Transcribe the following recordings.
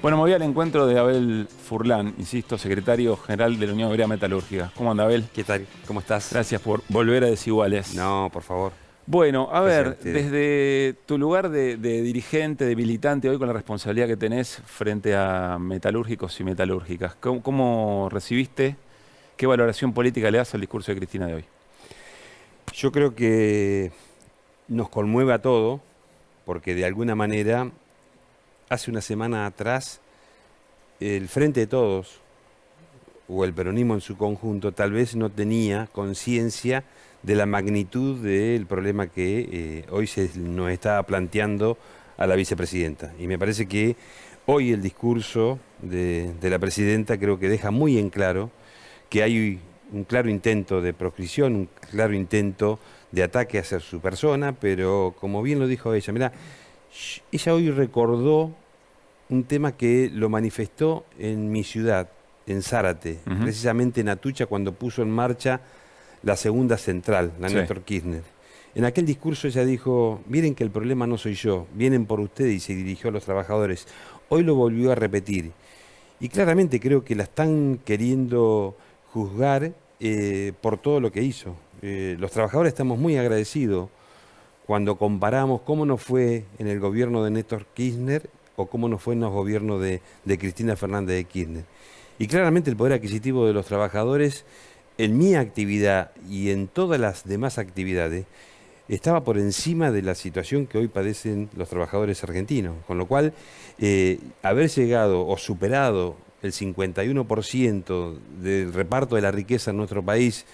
Bueno, me voy al encuentro de Abel Furlan, insisto, secretario general de la Unión Obrera Metalúrgica. ¿Cómo anda, Abel? ¿Qué tal? ¿Cómo estás? Gracias por volver a Desiguales. No, por favor. Bueno, a Gracias a ver, ustedes. desde tu lugar de dirigente, de militante, hoy con la responsabilidad que tenés frente a metalúrgicos y metalúrgicas, ¿cómo recibiste, qué valoración política le das al discurso de Cristina de hoy? Yo creo que nos conmueve a todo, porque de alguna manera, hace una semana atrás, el Frente de Todos, o el peronismo en su conjunto, tal vez no tenía conciencia de la magnitud del problema que hoy se nos está planteando a la vicepresidenta. Y me parece que hoy el discurso de la presidenta creo que deja muy en claro que hay un claro intento de proscripción, un claro intento de ataque hacia su persona, pero como bien lo dijo ella, mira, ella hoy recordó un tema que lo manifestó en mi ciudad, en Zárate, Ujú. precisamente en Atucha, cuando puso en marcha la segunda central, la Sí. Néstor Kirchner. En aquel discurso ella dijo, miren que el problema no soy yo, vienen por ustedes, y se dirigió a los trabajadores. Hoy lo volvió a repetir. Y claramente creo que la están queriendo juzgar por todo lo que hizo. Los trabajadores estamos muy agradecidos cuando comparamos cómo nos fue en el gobierno de Néstor Kirchner o cómo nos fue en los gobiernos de Cristina Fernández de Kirchner. Y claramente el poder adquisitivo de los trabajadores en mi actividad y en todas las demás actividades estaba por encima de la situación que hoy padecen los trabajadores argentinos. Con lo cual, haber llegado o superado el 51% del reparto de la riqueza en nuestro país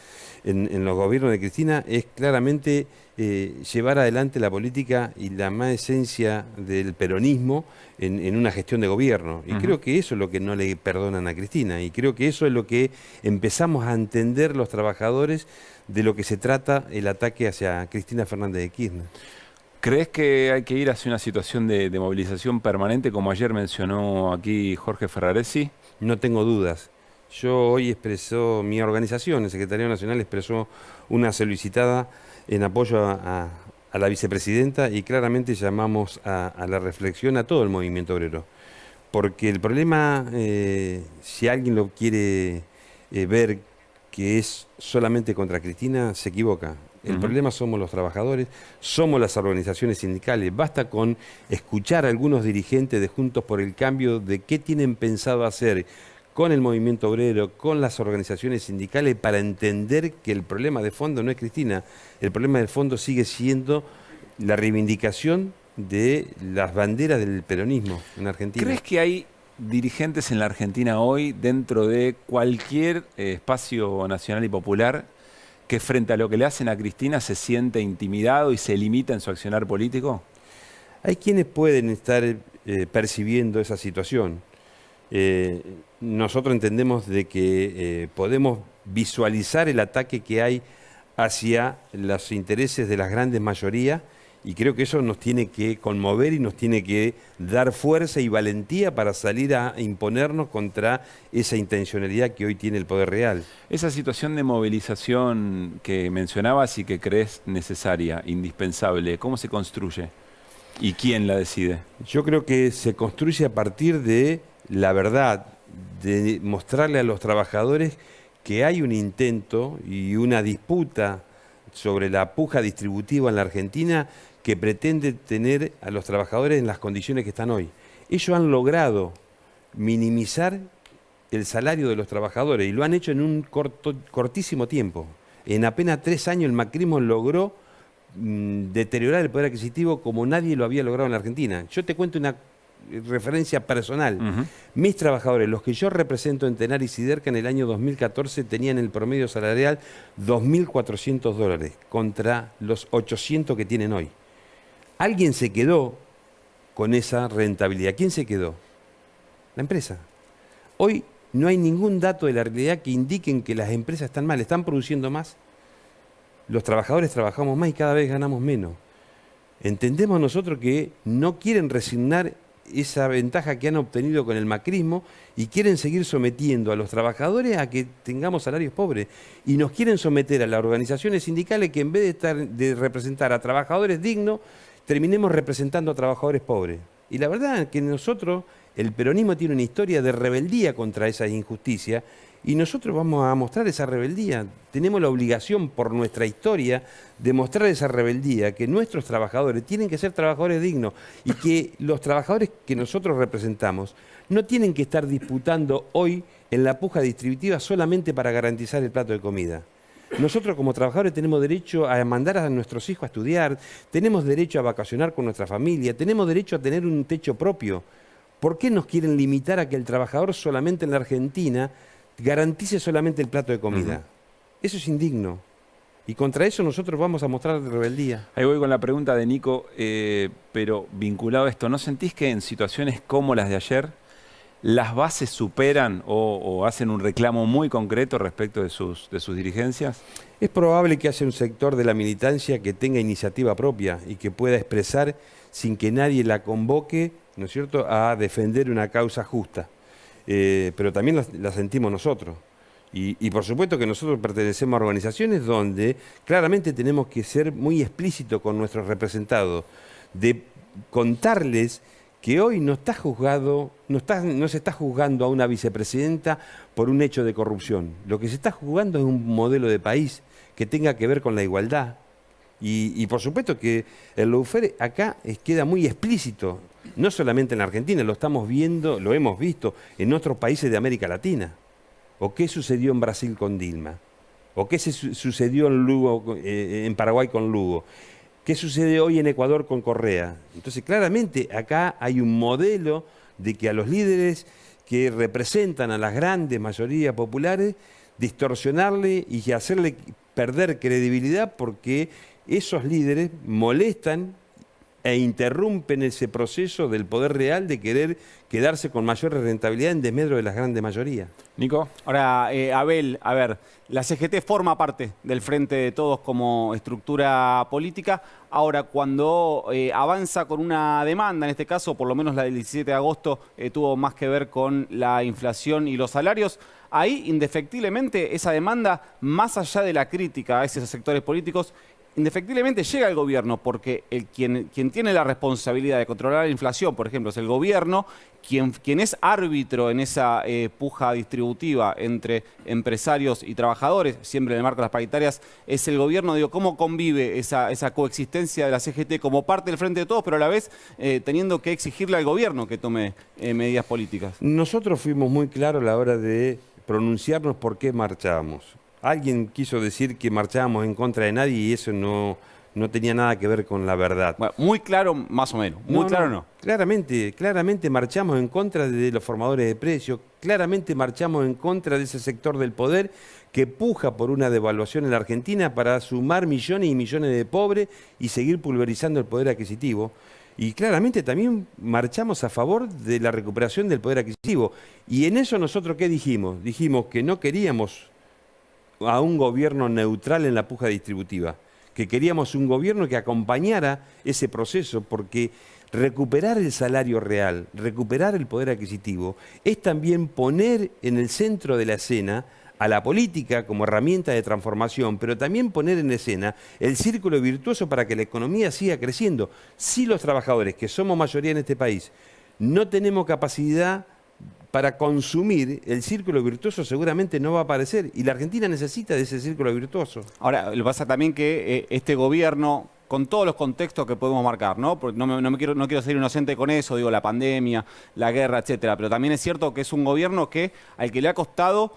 en los gobiernos de Cristina es claramente llevar adelante la política y la más esencia del peronismo en una gestión de gobierno. Y Ujú. creo que eso es lo que no le perdonan a Cristina. Y creo que eso es lo que empezamos a entender los trabajadores de lo que se trata el ataque hacia Cristina Fernández de Kirchner. ¿Crees que hay que ir hacia una situación de movilización permanente, como ayer mencionó aquí Jorge Ferraresi? No tengo dudas. Yo hoy expresó, mi organización, el Secretariado Nacional, expresó una solicitada en apoyo a la vicepresidenta y claramente llamamos a la reflexión a todo el movimiento obrero. Porque el problema, si alguien lo quiere ver que es solamente contra Cristina, se equivoca. El Ujú. problema somos los trabajadores, somos las organizaciones sindicales. Basta con escuchar a algunos dirigentes de Juntos por el Cambio de qué tienen pensado hacer con el movimiento obrero, con las organizaciones sindicales, para entender que el problema de fondo no es Cristina. El problema de fondo sigue siendo la reivindicación de las banderas del peronismo en Argentina. ¿Crees que hay dirigentes en la Argentina hoy, dentro de cualquier espacio nacional y popular, que frente a lo que le hacen a Cristina se siente intimidado y se limita en su accionar político? Hay quienes pueden estar percibiendo esa situación. Eh, Nosotros entendemos de que podemos visualizar el ataque que hay hacia los intereses de las grandes mayorías y creo que eso nos tiene que conmover y nos tiene que dar fuerza y valentía para salir a imponernos contra esa intencionalidad que hoy tiene el poder real. Esa situación de movilización que mencionabas y que crees necesaria, indispensable, ¿cómo se construye? ¿Y quién la decide? Yo creo que se construye a partir de la verdad, de mostrarle a los trabajadores que hay un intento y una disputa sobre la puja distributiva en la Argentina que pretende tener a los trabajadores en las condiciones que están hoy. Ellos han logrado minimizar el salario de los trabajadores y lo han hecho en un cortísimo tiempo. En apenas 3 años el macrismo logró deteriorar el poder adquisitivo como nadie lo había logrado en la Argentina. Yo te cuento una referencia personal. Ujú. Mis trabajadores, los que yo represento en Tenaris y Derca en el año 2014, tenían el promedio salarial $2.400 contra los 800 que tienen hoy. Alguien se quedó con esa rentabilidad. ¿Quién se quedó? La empresa. Hoy no hay ningún dato de la realidad que indiquen que las empresas están mal, están produciendo más. Los trabajadores trabajamos más y cada vez ganamos menos. Entendemos nosotros que no quieren resignar esa ventaja que han obtenido con el macrismo y quieren seguir sometiendo a los trabajadores a que tengamos salarios pobres. Y nos quieren someter a las organizaciones sindicales que en vez de representar a trabajadores dignos, terminemos representando a trabajadores pobres. Y la verdad es que nosotros El peronismo tiene una historia de rebeldía contra esa injusticia y nosotros vamos a mostrar esa rebeldía. Tenemos la obligación por nuestra historia de mostrar esa rebeldía, que nuestros trabajadores tienen que ser trabajadores dignos y que los trabajadores que nosotros representamos no tienen que estar disputando hoy en la puja distributiva solamente para garantizar el plato de comida. Nosotros como trabajadores tenemos derecho a mandar a nuestros hijos a estudiar, tenemos derecho a vacacionar con nuestra familia, tenemos derecho a tener un techo propio. ¿Por qué nos quieren limitar a que el trabajador solamente en la Argentina garantice solamente el plato de comida? Eso es indigno. Y contra eso nosotros vamos a mostrar rebeldía. Ahí voy con la pregunta de Nico, pero vinculado a esto, ¿no sentís que en situaciones como las de ayer las bases superan o hacen un reclamo muy concreto respecto de sus dirigencias? Es probable que haya un sector de la militancia que tenga iniciativa propia y que pueda expresar sin que nadie la convoque, ¿no es cierto?, a defender una causa justa. Pero también la sentimos nosotros. Y por supuesto que nosotros pertenecemos a organizaciones donde claramente tenemos que ser muy explícitos con nuestros representados, de contarles que hoy no se está juzgando a una vicepresidenta por un hecho de corrupción. Lo que se está jugando es un modelo de país que tenga que ver con la igualdad. Y por supuesto que el lawfare acá queda muy explícito, no solamente en la Argentina, lo estamos viendo, lo hemos visto en otros países de América Latina. ¿O qué sucedió en Brasil con Dilma? ¿O qué sucedió en Lugo, en Paraguay con Lugo? ¿Qué sucede hoy en Ecuador con Correa? Entonces, claramente, acá hay un modelo de que a los líderes que representan a las grandes mayorías populares, distorsionarle y hacerle perder credibilidad porque esos líderes molestan e interrumpen ese proceso del poder real de querer quedarse con mayor rentabilidad en desmedro de las grandes mayorías. Nico. Ahora, Abel, a ver, la CGT forma parte del Frente de Todos como estructura política. Ahora, cuando avanza con una demanda, en este caso, por lo menos la del 17 de agosto, tuvo más que ver con la inflación y los salarios. Ahí, indefectiblemente, esa demanda, más allá de la crítica a esos sectores políticos, indefectiblemente llega al gobierno, porque quien tiene la responsabilidad de controlar la inflación, por ejemplo, es el gobierno, quien es árbitro en esa puja distributiva entre empresarios y trabajadores, siempre en el marco de las paritarias, es el gobierno. Digo, ¿cómo convive esa coexistencia de la CGT como parte del Frente de Todos, pero a la vez teniendo que exigirle al gobierno que tome medidas políticas? Nosotros fuimos muy claros a la hora de pronunciarnos por qué marchábamos. Alguien quiso decir que marchábamos en contra de nadie y eso no tenía nada que ver con la verdad. Bueno, muy claro, más o menos. Muy claro, no. Claramente marchamos en contra de los formadores de precios, claramente marchamos en contra de ese sector del poder que puja por una devaluación en la Argentina para sumar millones y millones de pobres y seguir pulverizando el poder adquisitivo. Y claramente también marchamos a favor de la recuperación del poder adquisitivo. Y en eso nosotros, ¿qué dijimos? Dijimos que no queríamos a un gobierno neutral en la puja distributiva, que queríamos un gobierno que acompañara ese proceso, porque recuperar el salario real, recuperar el poder adquisitivo, es también poner en el centro de la escena a la política como herramienta de transformación, pero también poner en escena el círculo virtuoso para que la economía siga creciendo. Si los trabajadores, que somos mayoría en este país, no tenemos capacidad para consumir, el círculo virtuoso seguramente no va a aparecer. Y la Argentina necesita de ese círculo virtuoso. Ahora, lo que pasa también que este gobierno, con todos los contextos que podemos marcar, ¿no? Porque no quiero ser inocente con eso, digo, la pandemia, la guerra, etcétera, pero también es cierto que es un gobierno al que le ha costado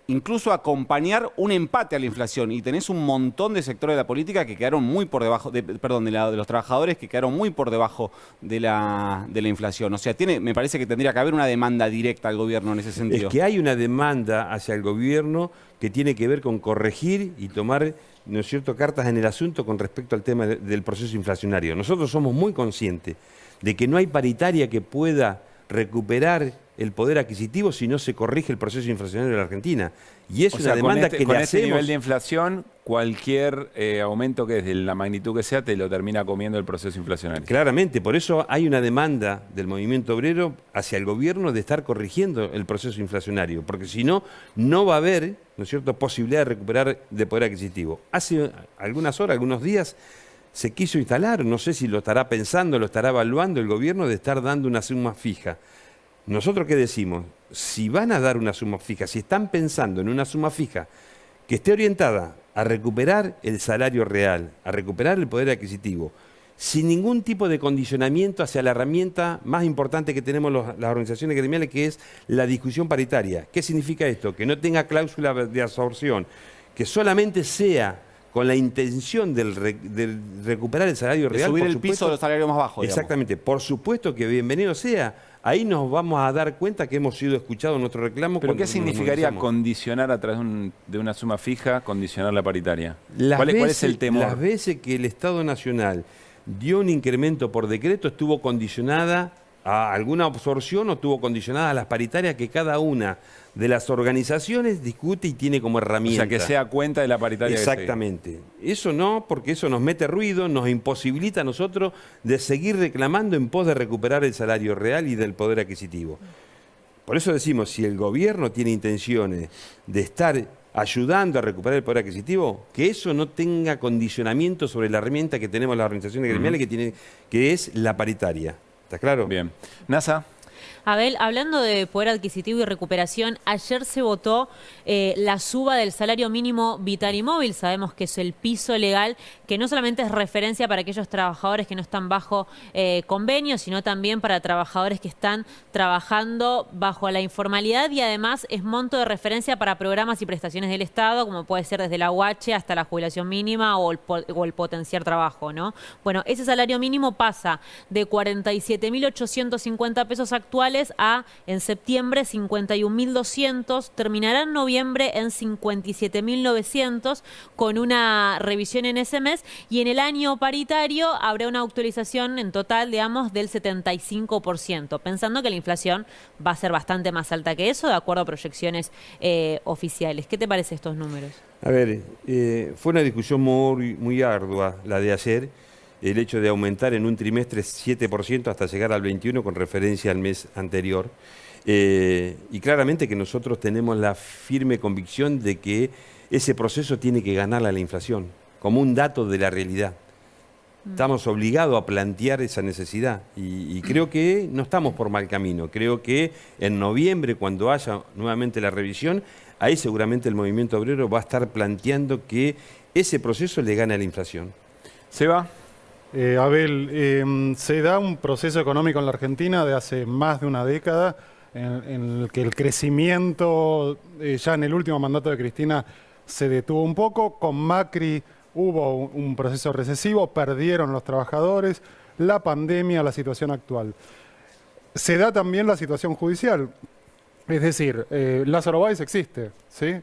incluso acompañar un empate a la inflación, y tenés un montón de sectores de la política que quedaron muy por debajo, de los trabajadores que quedaron muy por debajo de la inflación. O sea, me parece que tendría que haber una demanda directa al gobierno en ese sentido. Es que hay una demanda hacia el gobierno que tiene que ver con corregir y tomar, ¿no es cierto?, cartas en el asunto con respecto al tema del proceso inflacionario. Nosotros somos muy conscientes de que no hay paritaria que pueda recuperar el poder adquisitivo si no se corrige el proceso inflacionario de la Argentina. Y es una demanda que le hacemos. Con este nivel de inflación, cualquier aumento que desde la magnitud que sea te lo termina comiendo el proceso inflacionario. Claramente, por eso hay una demanda del movimiento obrero hacia el gobierno de estar corrigiendo el proceso inflacionario, porque si no, no va a haber, ¿no es cierto?, posibilidad de recuperar de poder adquisitivo. Hace algunas horas, algunos días, se quiso instalar, no sé si lo estará pensando, lo estará evaluando el gobierno de estar dando una suma fija. ¿Nosotros qué decimos? Si van a dar una suma fija, si están pensando en una suma fija que esté orientada a recuperar el salario real, a recuperar el poder adquisitivo, sin ningún tipo de condicionamiento hacia la herramienta más importante que tenemos las organizaciones gremiales, que es la discusión paritaria. ¿Qué significa esto? Que no tenga cláusula de absorción, que solamente sea con la intención de recuperar el salario real. Subir el piso de los salarios más bajos. Exactamente. Digamos. Por supuesto que bienvenido sea. Ahí nos vamos a dar cuenta que hemos sido escuchados en nuestro reclamo. ¿Pero qué significaría condicionar a través de una suma fija, condicionar la paritaria? ¿Cuál es el temor? Las veces que el Estado Nacional dio un incremento por decreto, estuvo condicionada a alguna absorción o estuvo condicionada a las paritarias que cada una de las organizaciones discute y tiene como herramienta. O sea, que sea cuenta de la paritaria. Exactamente. Eso no, porque eso nos mete ruido, nos imposibilita a nosotros de seguir reclamando en pos de recuperar el salario real y del poder adquisitivo. Por eso decimos, si el gobierno tiene intenciones de estar ayudando a recuperar el poder adquisitivo, que eso no tenga condicionamiento sobre la herramienta que tenemos las organizaciones gremiales, que es la paritaria. ¿Está claro? Bien. NASA. Abel, hablando de poder adquisitivo y recuperación, ayer se votó la suba del salario mínimo vital y móvil. Sabemos que es el piso legal, que no solamente es referencia para aquellos trabajadores que no están bajo convenio, sino también para trabajadores que están trabajando bajo la informalidad, y además es monto de referencia para programas y prestaciones del Estado, como puede ser desde la UH hasta la jubilación mínima o el potenciar trabajo, ¿no? Bueno, ese salario mínimo pasa de 47.850 pesos actuales a, en septiembre, 51.200, terminará en noviembre en 57.900, con una revisión en ese mes, y en el año paritario habrá una actualización en total, digamos, del 75%, pensando que la inflación va a ser bastante más alta que eso, de acuerdo a proyecciones oficiales. ¿Qué te parece estos números? A ver, fue una discusión muy ardua la de ayer. El hecho de aumentar en un trimestre 7% hasta llegar al 21% con referencia al mes anterior. Y claramente que nosotros tenemos la firme convicción de que ese proceso tiene que ganarle a la inflación, como un dato de la realidad. Estamos obligados a plantear esa necesidad y creo que no estamos por mal camino. Creo que en noviembre, cuando haya nuevamente la revisión, ahí seguramente el movimiento obrero va a estar planteando que ese proceso le gane a la inflación. Seba. Abel, se da un proceso económico en la Argentina de hace más de una década en el que el crecimiento, ya en el último mandato de Cristina, se detuvo un poco. Con Macri hubo un proceso recesivo, perdieron los trabajadores, la pandemia, la situación actual. Se da también la situación judicial. Es decir, Lázaro Báez existe, ¿sí?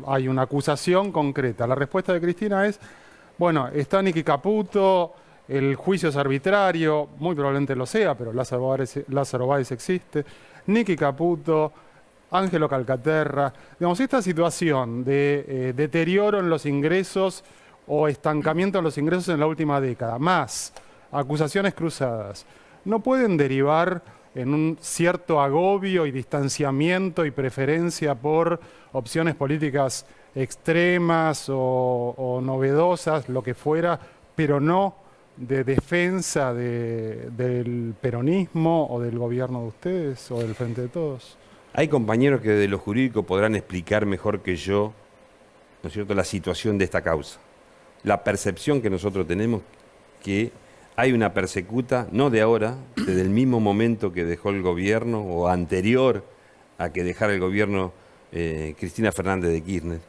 Hay una acusación concreta. La respuesta de Cristina es, bueno, está Nicky Caputo, el juicio es arbitrario, muy probablemente lo sea, pero Lázaro Báez existe. Nicky Caputo, Ángelo Calcaterra. Digamos, esta situación de deterioro en los ingresos o estancamiento en los ingresos en la última década, más acusaciones cruzadas, no pueden derivar en un cierto agobio y distanciamiento y preferencia por opciones políticas extremas o novedosas, lo que fuera, pero no de defensa del peronismo o del gobierno de ustedes o del Frente de Todos. Hay compañeros que de lo jurídico podrán explicar mejor que yo, ¿no es cierto?, la situación de esta causa. La percepción que nosotros tenemos que hay una persecuta, no de ahora, desde el mismo momento que dejó el gobierno o anterior a que dejara el gobierno Cristina Fernández de Kirchner.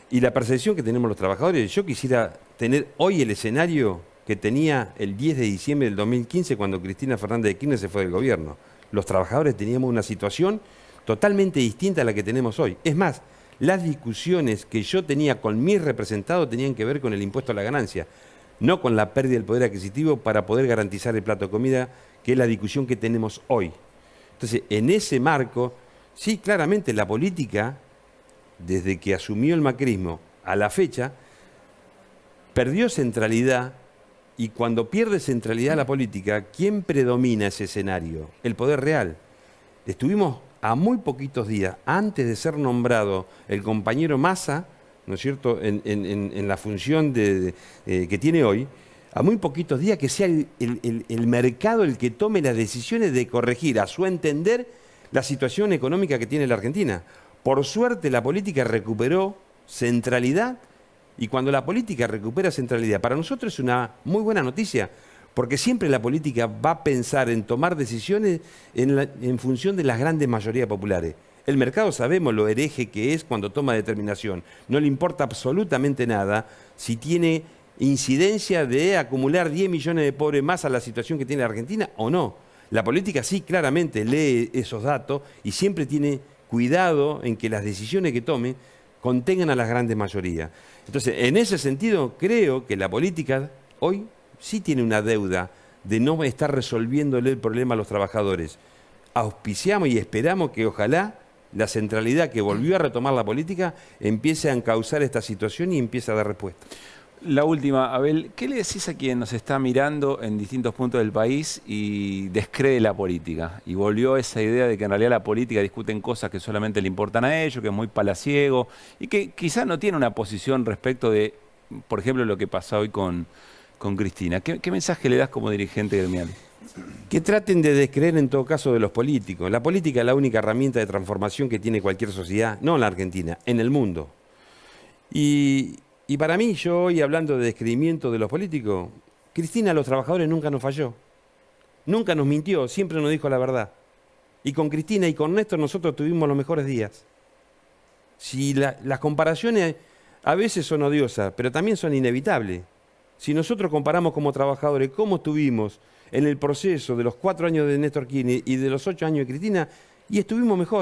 Y la percepción que tenemos los trabajadores, yo quisiera tener hoy el escenario que tenía el 10 de diciembre del 2015 cuando Cristina Fernández de Kirchner se fue del gobierno. Los trabajadores teníamos una situación totalmente distinta a la que tenemos hoy. Es más, las discusiones que yo tenía con mis representados tenían que ver con el impuesto a la ganancia, no con la pérdida del poder adquisitivo para poder garantizar el plato de comida, que es la discusión que tenemos hoy. Entonces, en ese marco, sí, claramente la política, desde que asumió el macrismo a la fecha, perdió centralidad, y cuando pierde centralidad la política, ¿quién predomina ese escenario? El poder real. Estuvimos a muy poquitos días, antes de ser nombrado el compañero Massa, ¿no es cierto?, en la función que tiene hoy, a muy poquitos días, que sea el mercado el que tome las decisiones de corregir, a su entender, la situación económica que tiene la Argentina. Por suerte, la política recuperó centralidad, y cuando la política recupera centralidad, para nosotros es una muy buena noticia, porque siempre la política va a pensar en tomar decisiones en función de las grandes mayorías populares. El mercado sabemos lo hereje que es cuando toma determinación. No le importa absolutamente nada si tiene incidencia de acumular 10 millones de pobres más a la situación que tiene la Argentina o no. La política sí claramente lee esos datos y siempre tiene cuidado en que las decisiones que tome contengan a las grandes mayorías. Entonces, en ese sentido, creo que la política hoy sí tiene una deuda de no estar resolviéndole el problema a los trabajadores. Auspiciamos y esperamos que ojalá la centralidad que volvió a retomar la política empiece a encauzar esta situación y empiece a dar respuesta. La última, Abel, ¿qué le decís a quien nos está mirando en distintos puntos del país y descree la política? Y volvió a esa idea de que en realidad la política discuten cosas que solamente le importan a ellos, que es muy palaciego y que quizás no tiene una posición respecto de, por ejemplo, lo que pasa hoy con Cristina. ¿Qué mensaje le das como dirigente gremial? Que traten de descreer en todo caso de los políticos. La política es la única herramienta de transformación que tiene cualquier sociedad, no en la Argentina, en el mundo. Y para mí, yo hoy hablando de descreimiento de los políticos, Cristina a los trabajadores nunca nos falló. Nunca nos mintió, siempre nos dijo la verdad. Y con Cristina y con Néstor nosotros tuvimos los mejores días. Si las comparaciones a veces son odiosas, pero también son inevitables. Si nosotros comparamos como trabajadores cómo estuvimos en el proceso de los 4 años de Néstor Kirchner y de los 8 años de Cristina, y estuvimos mejor.